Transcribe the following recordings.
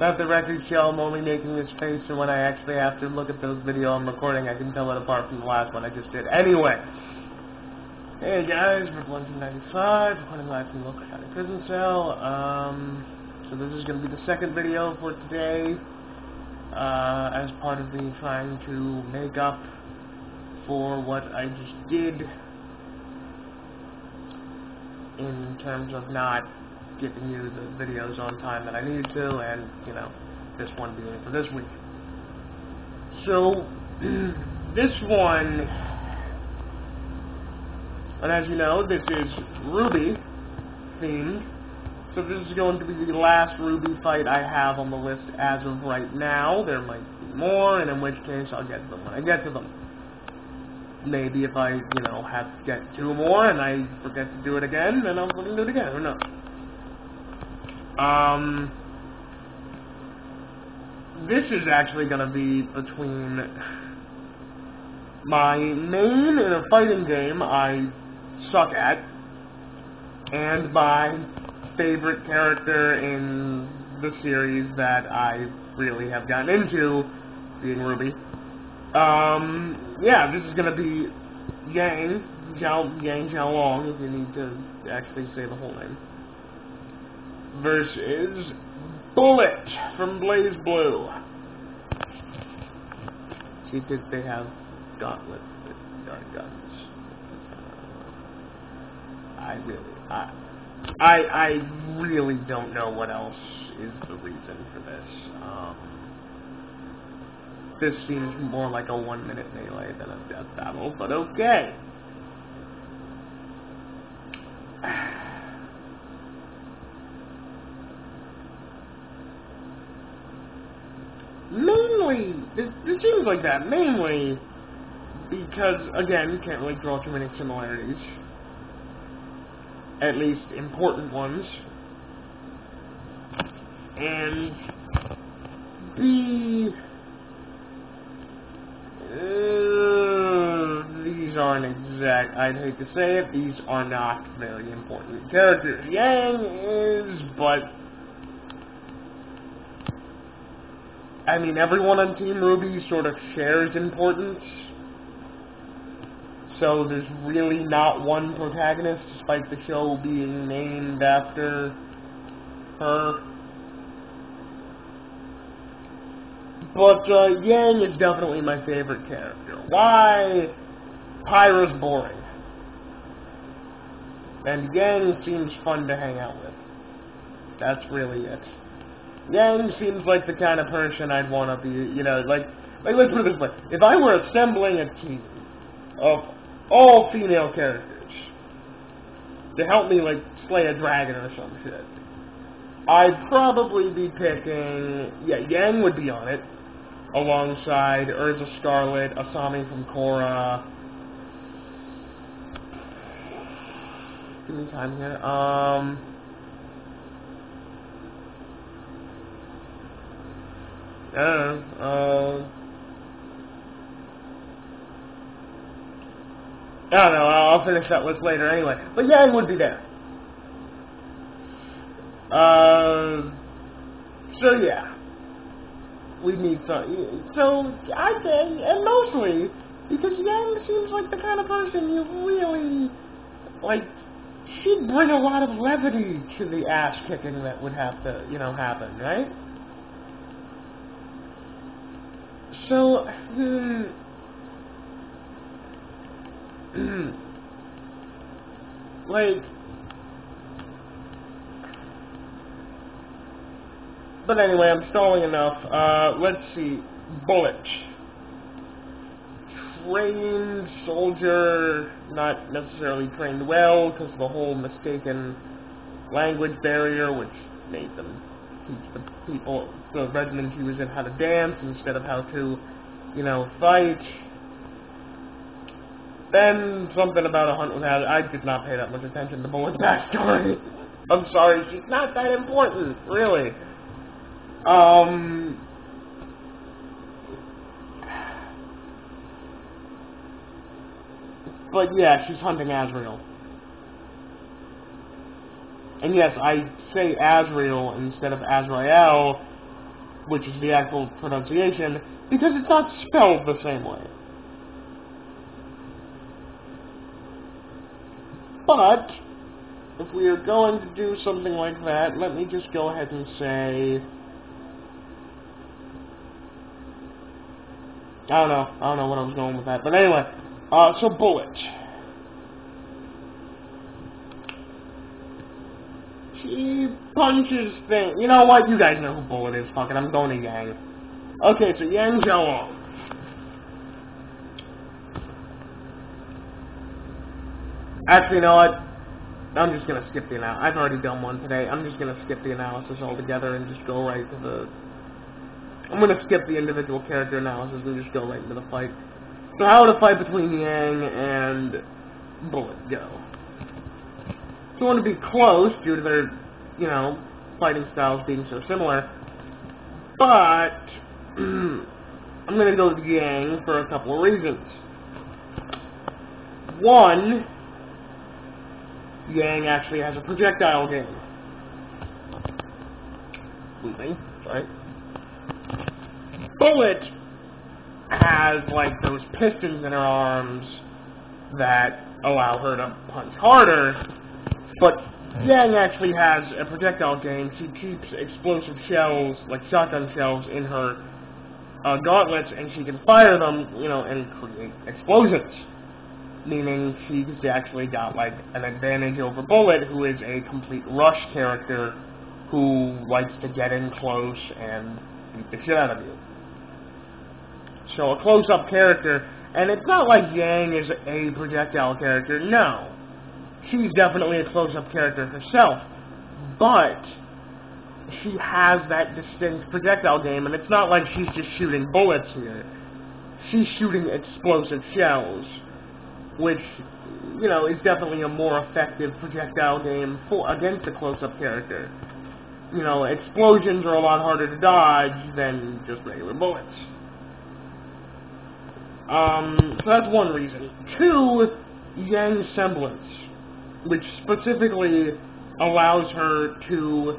Let the record show I'm only making this face, and when I actually have to look at those video I'm recording, I can tell it apart from the last one I just did. Anyway. Hey guys, we're 195, recording live from the local county prison cell. So this is going to be the second video for today, as part of me trying to make up for what I just did in terms of not giving you the videos on time that I needed to, and, you know, this one being for this week. So, this one, and as you know, this is Ruby themed, so this is going to be the last Ruby fight I have on the list as of right now. There might be more, and in which case I'll get to them when I get to them. Maybe if I, you know, get two more and I forget to do it again, then I'll fucking do it again, who knows. This is actually going to be between my main in a fighting game I suck at and my favorite character in the series that I really have gotten into, being Ruby. Yeah, this is going to be Xiao Long, if you need to actually say the whole name, versus Bullet from Blaze Blue. See, because they have gauntlets with dark guns. I really don't know what else is the reason for this. This seems more like a 1-minute melee than a death battle, but okay. Mainly, it seems like that, mainly because, again, you can't really draw too many similarities. At least important ones. And B, these aren't exact, I'd hate to say it, these are not very important characters. Yang is, but I mean, everyone on Team Ruby sort of shares importance, so there's really not one protagonist, despite the show being named after her. But Yang is definitely my favorite character. Why? Pyra's boring. And Yang seems fun to hang out with. That's really it. Yang seems like the kind of person I'd want to be, you know, like let's put it this way. If I were assembling a team of all female characters to help me, like, slay a dragon or some shit, I'd probably be picking, Yang would be on it, alongside Urza Scarlet, Asami from Korra. Give me time here. I don't know, I'll finish that list later anyway. But Yang would be there. So yeah. We need some, so I think, and mostly, because Yang seems like the kind of person you really, like, she'd bring a lot of levity to the ass-kicking that would have to, you know, happen, right? So, like, but anyway, I'm stalling enough. Let's see. Bullet. Trained soldier, not necessarily trained well, because of the whole mistaken language barrier, which made them teach the people, the regiment he was in, how to dance instead of how to, you know, fight. Then something about a hunt with Hazard. I did not pay that much attention to Bullet's backstory. I'm sorry, she's not that important, really. But yeah, she's hunting Azrael. And yes, I say Azrael instead of Azrael which is the actual pronunciation, because it's not spelled the same way. But, if we are going to do something like that, let me just go ahead and say... I don't know what I was going with that. But anyway, so Bullet. She punches things. You know what? You guys know who Bullet is. Fuck it, I'm going to Yang. Okay, so Yang Xiao. Actually, you know what? I'm just gonna skip the analysis. I've already done one today. I'm just gonna skip the analysis altogether and just go right to the... I'm gonna skip the individual character analysis and just go right into the fight. So how would a fight between Yang and Bullet go? It's going to be close due to their, you know, fighting styles being so similar. But I'm gonna go with Yang for a couple of reasons. One, Yang actually has a projectile game. Moving, sorry. Bullet has, like, those pistons in her arms that allow her to punch harder, but Yang actually has a projectile game. She keeps explosive shells, like shotgun shells, in her gauntlets, and she can fire them, you know, and create explosions. Meaning she's actually got, like, an advantage over Bullet, who is a complete rush character who likes to get in close and beat the shit out of you. So a close-up character, and it's not like Yang is a projectile character, no. She's definitely a close-up character herself, but she has that distinct projectile game, and it's not like she's just shooting bullets here. She's shooting explosive shells, which, you know, is definitely a more effective projectile game against a close-up character. You know, explosions are a lot harder to dodge than just regular bullets. So that's one reason. Two, Yang's semblance, which specifically allows her to,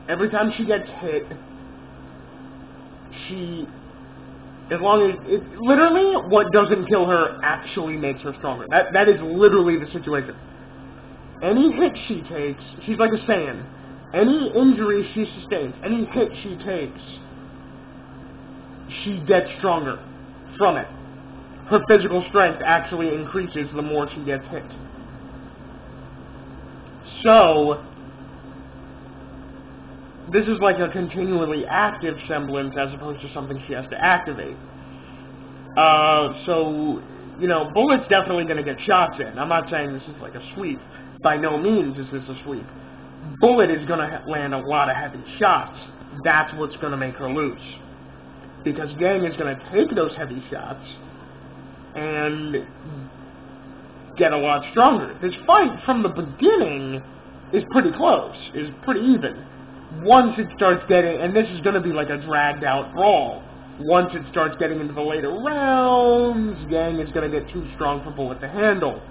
every time she gets hit, as long as, literally, what doesn't kill her actually makes her stronger. That is literally the situation. Any hit she takes, she's like a Saiyan. Any injury she sustains, any hit she takes, she gets stronger from it. Her physical strength actually increases the more she gets hit. So, this is like a continually active semblance as opposed to something she has to activate. So, you know, Bullet's definitely going to get shots in. I'm not saying this is like a sweep. By no means is this a sweep. Bullet is going to land a lot of heavy shots. That's what's going to make her lose. Because Yang is going to take those heavy shots and get a lot stronger. This fight from the beginning is pretty close, is pretty even. Once it starts getting, and this is going to be like a dragged out brawl, once it starts getting into the later rounds, Yang is going to get too strong for Bullet to handle.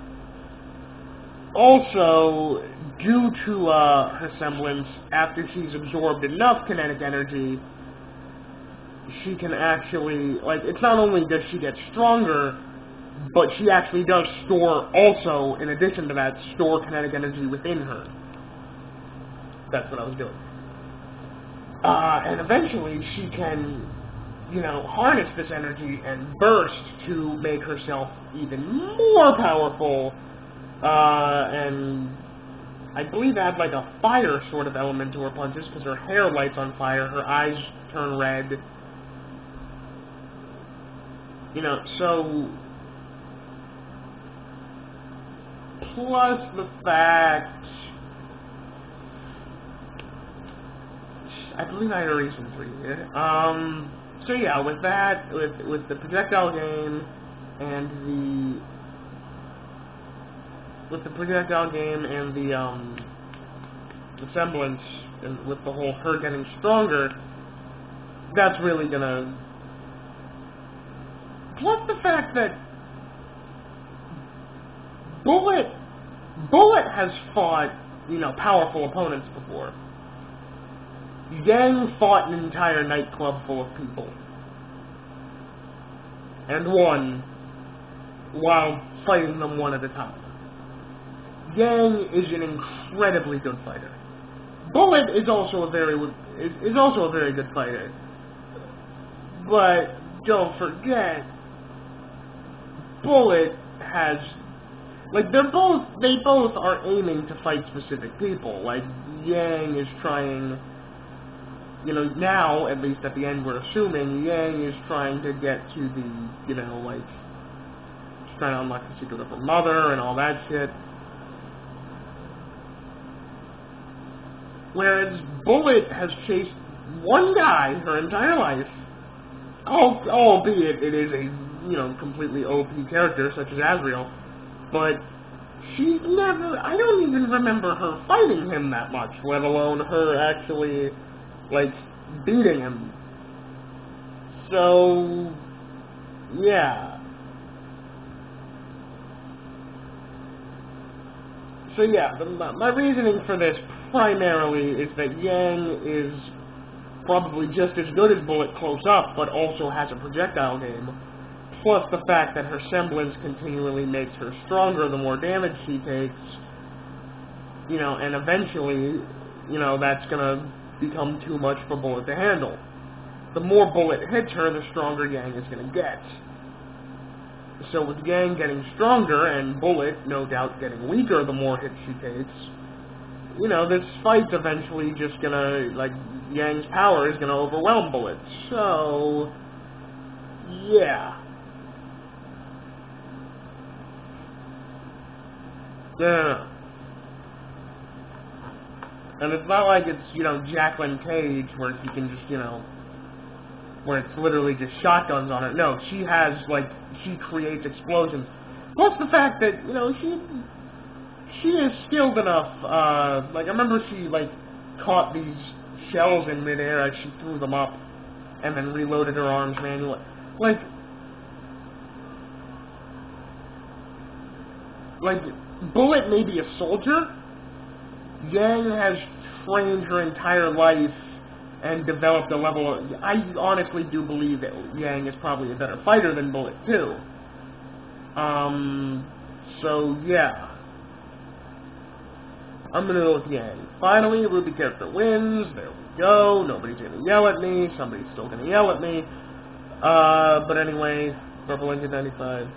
Also, due to her semblance, after she's absorbed enough kinetic energy, she can actually, like, it's not only does she get stronger, but she actually does store also, in addition to that, store kinetic energy within her. That's what I was doing. And eventually she can, you know, harness this energy and burst to make herself even more powerful, and I believe add like a fire sort of element to her punches, because her hair lights on fire, her eyes turn red. You know, so, plus the fact, I believe I had a reason for you. So yeah, with that, with the projectile game and the semblance, and with the whole her getting stronger, that's really gonna. Plus the fact that Bullet has fought, you know, powerful opponents before. Yang fought an entire nightclub full of people. And won, while fighting them one at a time. Yang is an incredibly good fighter. Bullet is also a very good fighter. But don't forget, Bullet has, like, they both are aiming to fight specific people. Like, Yang is trying, you know, now, at least at the end we're assuming, Yang is trying to get to the, you know, like, she's trying to unlock the secret of her mother and all that shit. Whereas Bullet has chased one guy her entire life, albeit it is a, you know, completely OP character such as Azrael, but she's never, I don't even remember her fighting him that much, let alone her actually, like, beating him. So, yeah. So yeah, my reasoning for this primarily is that Yang is probably just as good as Bullet close up, but also has a projectile game, plus the fact that her semblance continually makes her stronger the more damage she takes, you know, and eventually, you know, that's gonna become too much for Bullet to handle. The more Bullet hits her, the stronger Yang is gonna get. So with Yang getting stronger, and Bullet, no doubt, getting weaker the more hits she takes, you know, this fight's eventually just gonna, like, Yang's power is gonna overwhelm Bullet. So, yeah. Yeah. And it's not like it's, you know, Jacqueline Cage, where she can just, you know, where it's literally just shotguns on her. No, she has, like, she creates explosions. Plus the fact that, you know, she is skilled enough, like, I remember she, like, caught these shells in midair as she threw them up, and then reloaded her arms manually. Like, Bullet may be a soldier. Yang has trained her entire life and developed a level of... I honestly do believe that Yang is probably a better fighter than Bullet, too. So, yeah. I'm gonna go with Yang. Finally, a Ruby character wins. There we go. Nobody's gonna yell at me. Somebody's still gonna yell at me. But anyway, Purple Engine 95.